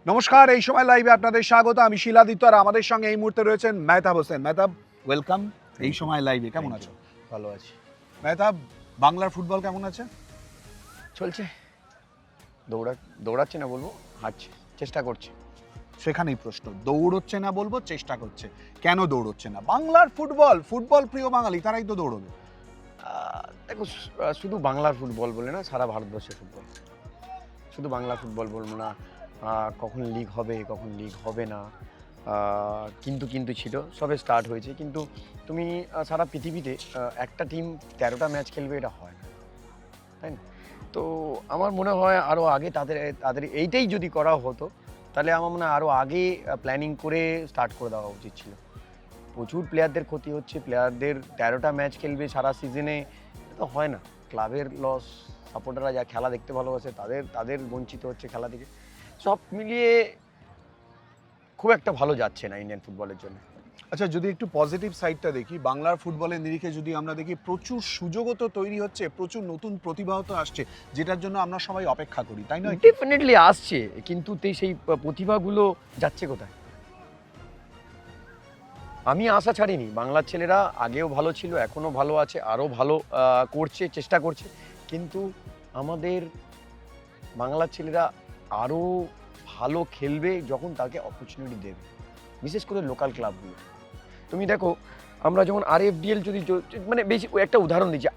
নমস্কার, এই সময় লাইভে আপনাদের স্বাগত। আমি শিলাদিত্য, আর আমাদের সঙ্গে এই মুহূর্তে রয়েছেন মেহতাব হোসেন। মেহতাব, ওয়েলকাম এই সময় লাইভে। কেমন আছো? ভালো আছি। মেহতাব, বাংলার ফুটবল কেমন আছে? চলছে, দৌড়াচ্ছে না বলবো, হাঁটছে, চেষ্টা করছে। সেখানেই প্রশ্ন, দৌড়চ্ছে না বলবো, চেষ্টা করছে। কেন দৌড়চ্ছে না? বাংলার ফুটবল, ফুটবল প্রিয় বাঙালি তারাই তো দৌড়বে। দেখো, শুধু বাংলার ফুটবল বলে না, সারা ভারতবর্ষের ফুটবল। শুধু বাংলা ফুটবল বলবো না, কখন লিগ হবে কখন লিগ হবে না, কিন্তু ছিল, সবে স্টার্ট হয়েছে। কিন্তু তুমি সারা পৃথিবীতে একটা টিম 13টা ম্যাচ খেলবে, এটা হয় না, তাই না? তো আমার মনে হয় আরও আগে তাদের এইটাই যদি করা হতো, তাহলে আমার মনে হয় আরও আগে প্ল্যানিং করে স্টার্ট করে দেওয়া উচিত ছিল। প্রচুর প্লেয়ারদের ক্ষতি হচ্ছে, প্লেয়ারদের 13টা ম্যাচ খেলবে সারা সিজনে, এটা তো হয় না। ক্লাবের লস, সাপোর্টাররা যা খেলা দেখতে ভালোবাসে তাদের বঞ্চিত হচ্ছে খেলা থেকে। সব মিলিয়ে খুব একটা ভালো যাচ্ছে না ইন্ডিয়ান ফুটবলের জন্য। আচ্ছা, যদি একটু পজিটিভ সাইডটা দেখি, বাংলার ফুটবলের নিরিখে যদি আমরা দেখি, প্রচুর সুযোগও তো তৈরি হচ্ছে, প্রচুর নতুন প্রতিভাও তো আসছে, যেটার জন্য আমরা সবাই অপেক্ষা করি, তাই নয়? ডেফিনেটলি আসছে, কিন্তু সেই প্রতিভাগুলো যাচ্ছে কোথায়? আমি আশা ছাড়িনি। বাংলার ছেলেরা আগেও ভালো ছিল, এখনও ভালো আছে, আরও ভালো করছে, চেষ্টা করছে। কিন্তু আমাদের বাংলার ছেলেরা আরও ভালো খেলবে যখন তাকে অপরচুনিটি দেবে, বিশেষ করে লোকাল ক্লাবগুলো। তুমি দেখো, আমরা যখন আরএফডিএল যদি মানে বেশি একটা উদাহরণ দিচ্ছি,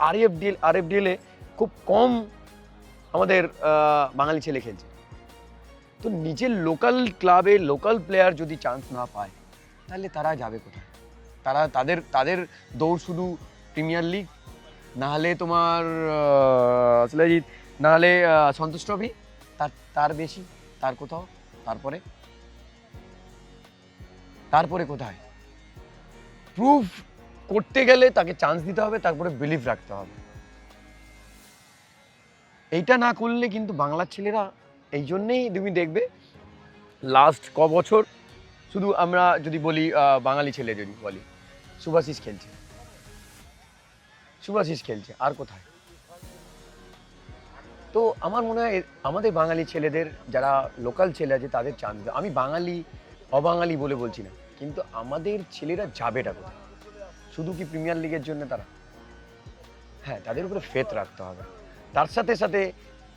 আরএফডিএলে খুব কম আমাদের বাঙালি ছেলে খেলছে। তো নিজের লোকাল ক্লাবে লোকাল প্লেয়ার যদি চান্স না পায়, তাহলে তারা যাবে কোথায়? তাদের দৌড় শুধু প্রিমিয়ার লিগ, না হলে তোমার সিলাজিৎ, না হলে সন্তোষ ট্রফি, তার বেশি, তার কোথাও, তারপরে কোথায়? প্রুফ করতে গেলে তাকে চান্স দিতে হবে, তারপরে বিলিভ রাখতে হবে। এইটা না করলে কিন্তু বাংলার ছেলেরা, এই জন্যেই তুমি দেখবে লাস্ট বছর, শুধু আমরা যদি বলি বাঙালি ছেলে যদি বলি, শুভাশিস খেলছে, আর কোথায়? তো আমার মনে হয় আমাদের বাঙালি ছেলেদের, যারা লোকাল ছেলে আছে, তাদের চান্স দেয়। আমি বাঙালি অবাঙালি বলে বলছি না, কিন্তু আমাদের ছেলেরা যাবেটা কোথায়? শুধু কি প্রিমিয়ার লিগের জন্য তারা? হ্যাঁ, তাদের উপরে ফেথ রাখতে হবে। তার সাথে সাথে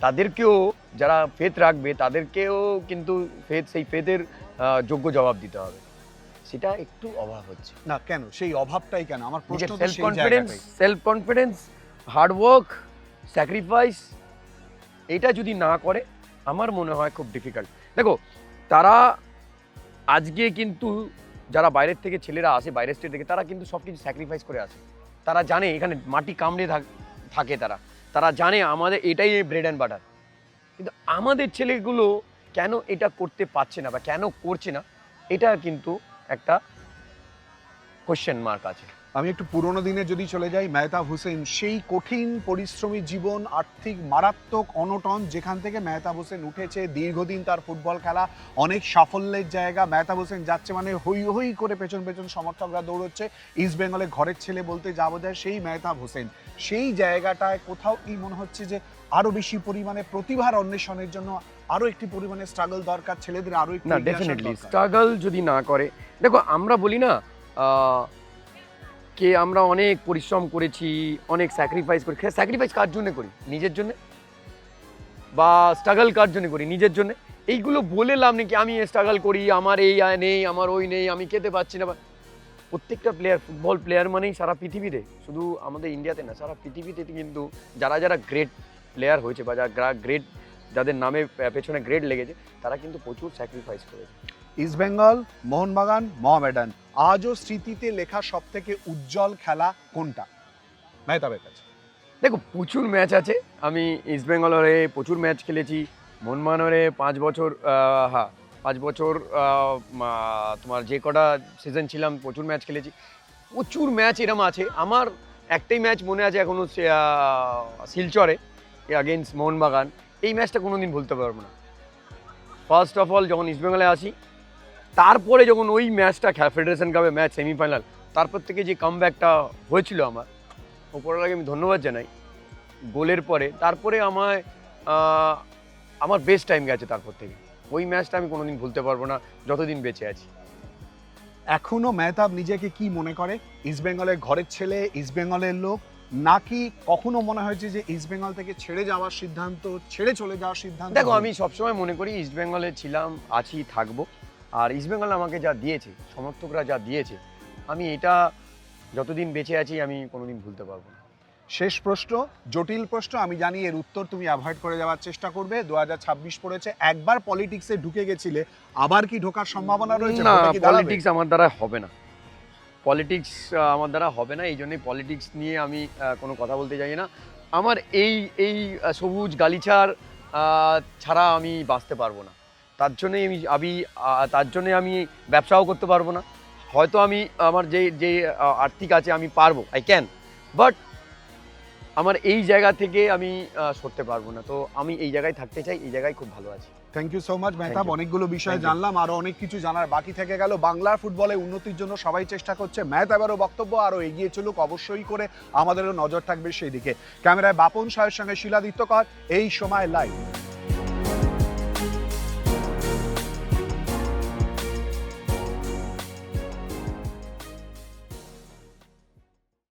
তাদেরকেও, যারা ফেথ রাখবে তাদেরকেও কিন্তু সেই ফেথের যোগ্য জবাব দিতে হবে। সেটা একটু অভাব হচ্ছে না, কেন সেই অভাবটাই কেন? আমার প্রশ্ন তো সেলফ সেই কনফিডেন্স, জায়গাটাই। হার্ডওয়ার্ক, স্যাক্রিফাইস, এটা যদি না করে আমার মনে হয় খুব ডিফিকাল্ট। দেখো, তারা আজকে কিন্তু, যারা বাইরের থেকে ছেলেরা আসে, বাইরের স্টেট থেকে, তারা কিন্তু সব কিছু স্যাক্রিফাইস করে আসে। তারা জানে এখানে মাটি কামড়ে থাকে, তারা জানে আমাদের এটাই ব্রেড অ্যান্ড বাটার। কিন্তু আমাদের ছেলেগুলো কেন এটা করতে পারছে না বা কেন করছে না, এটা কিন্তু একটা কোশ্চেন মার্ক আছে। আমি একটু পুরোনো দিনে যদি চলে যাই, মেহতাব হোসেন, সেই কঠিন পরিশ্রমী জীবন, আর্থিক মারাত্মক অনটন, যেখান থেকে মেহতাব হোসেন উঠেছে, দীর্ঘদিন তার ফুটবল খেলা, অনেক সাফল্যের জায়গা। মেহতাব হোসেন যাচ্ছে মানে হই হই করে পেছন সমর্থকরা দৌড়চ্ছে। ইস্ট বেঙ্গলে ঘরের ছেলে বলতে যা বোঝায় সেই মেহতাব হোসেন, সেই জায়গাটায় কোথাও কি মনে হচ্ছে যে আরো বেশি পরিমাণে প্রতিভার অন্বেষণের জন্য আরো একটি পরিমাণে স্ট্রাগল দরকার, ছেলেদের আরো একটু? না, ডেফিনেটলি স্ট্রাগল যদি না করে, দেখো আমরা বলি না কে আমরা অনেক পরিশ্রম করেছি, অনেক স্যাক্রিফাইস করি। স্যাক্রিফাইস কার জন্য করি? নিজের জন্য। বা স্ট্রাগল কার জন্য করি? নিজের জন্য। এইগুলো বলে লাভ নেই কি আমি স্ট্রাগল করি, আমার এই নেই, আমার ওই নেই, আমি খেতে পাচ্ছি না। প্রত্যেকটা প্লেয়ার, ফুটবল প্লেয়ার মানেই সারা পৃথিবীতে, শুধু আমাদের ইন্ডিয়াতে না, সারা পৃথিবীতে কিন্তু যারা গ্রেট প্লেয়ার হয়েছে বা যারা গ্রেট, যাদের নামে পেছনে গ্রেড লেগেছে, তারা কিন্তু প্রচুর স্যাক্রিফাইস করেছে। ইস্ট বেঙ্গল, মোহনবাগান, মোহামেডান, আজও স্মৃতিতে লেখা সব থেকে উজ্জ্বল খেলা কোনটা মেহতাবের কাছে? দেখো, প্রচুর ম্যাচ আছে। আমি ইস্ট বেঙ্গলের প্রচুর ম্যাচ খেলেছি, মোহনবাগানে 5 বছর, 5 বছর তোমার যে কটা সিজন ছিলাম প্রচুর ম্যাচ খেলেছি। প্রচুর ম্যাচ এরম আছে। আমার একটাই ম্যাচ মনে আছে এখনও, শিলচরে এগেইনস্ট মোহনবাগান। এই ম্যাচটা কোনোদিন ভুলতে পারবো না। ফার্স্ট অফ অল যখন ইস্ট বেঙ্গলে আসি, তারপরে যখন ওই ম্যাচটা ফেডারেশন কাপে ম্যাচ সেমিফাইনাল, তারপর থেকে যে কামব্যাকটা হয়েছিল, আমার ওপরওয়ালাকে আমি ধন্যবাদ জানাই। গোলের পরে তারপরে আমার বেস্ট টাইম গেছে তারপর থেকে। ওই ম্যাচটা আমি কোনোদিন ভুলতে পারবো না যতদিন বেঁচে আছি। এখনো মেহতাব নিজেকে কি মনে করে? ইস্টবেঙ্গলের ঘরের ছেলে, ইস্টবেঙ্গলের লোক, নাকি কখনো মনে হয়েছে যে ইস্টবেঙ্গল থেকে ছেড়ে যাওয়ার সিদ্ধান্ত, ছেড়ে চলে যাওয়ার সিদ্ধান্ত? দেখো, আমি সবসময় মনে করি ইস্টবেঙ্গলে ছিলাম, আছি, থাকবো। আর ইস্টবেঙ্গল আমাকে যা দিয়েছে, সমর্থকরা যা দিয়েছে, আমি এটা যতদিন বেঁচে আছি আমি কোনোদিন ভুলতে পারবো না। শেষ প্রশ্ন, জটিল প্রশ্ন, আমি জানি এর উত্তর তুমি অ্যাভয়েড করে যাওয়ার চেষ্টা করবে। 2026 পড়েছে, একবার পলিটিক্সে ঢুকে গেছিলে, আবার কি ঢোকার সম্ভাবনা রয়েছে? না, ভোটে কি দাঁড়াবে? পলিটিক্স আমার দ্বারা হবে না। পলিটিক্স আমার দ্বারা হবে না, এই জন্যই পলিটিক্স নিয়ে আমি কোনো কথা বলতে চাই না। আমার এই এই সবুজ গালিচার ছাড়া আমি বাঁচতে পারবো না। তার জন্যে আমি ব্যবসাও করতে পারবো না। হয়তো আমি আমার যে আর্থিক আছে আমি পারবো, আই ক্যান, বাট আমার এই জায়গা থেকে আমি সরতে পারবো না। তো আমি এই জায়গায় থাকতে চাই, এই জায়গায় খুব ভালো আছি। Thank you so much Mehtab, you. অনেকগুলো বিষয় Thank you. জানলাম, আরো অনেক কিছু জানার বাকি থেকে গেল। বাংলার ফুটবলে উন্নতির জন্য সবাই চেষ্টা করছে, মেহতাবেরও বক্তব্য আরো এগিয়ে চলুক অবশ্যই করে, আমাদেরও নজর থাকবে সেই দিকে। ক্যামেরায় বাপন সাহের সঙ্গে শিলাদিত্য কর, এই সময় লাইভ।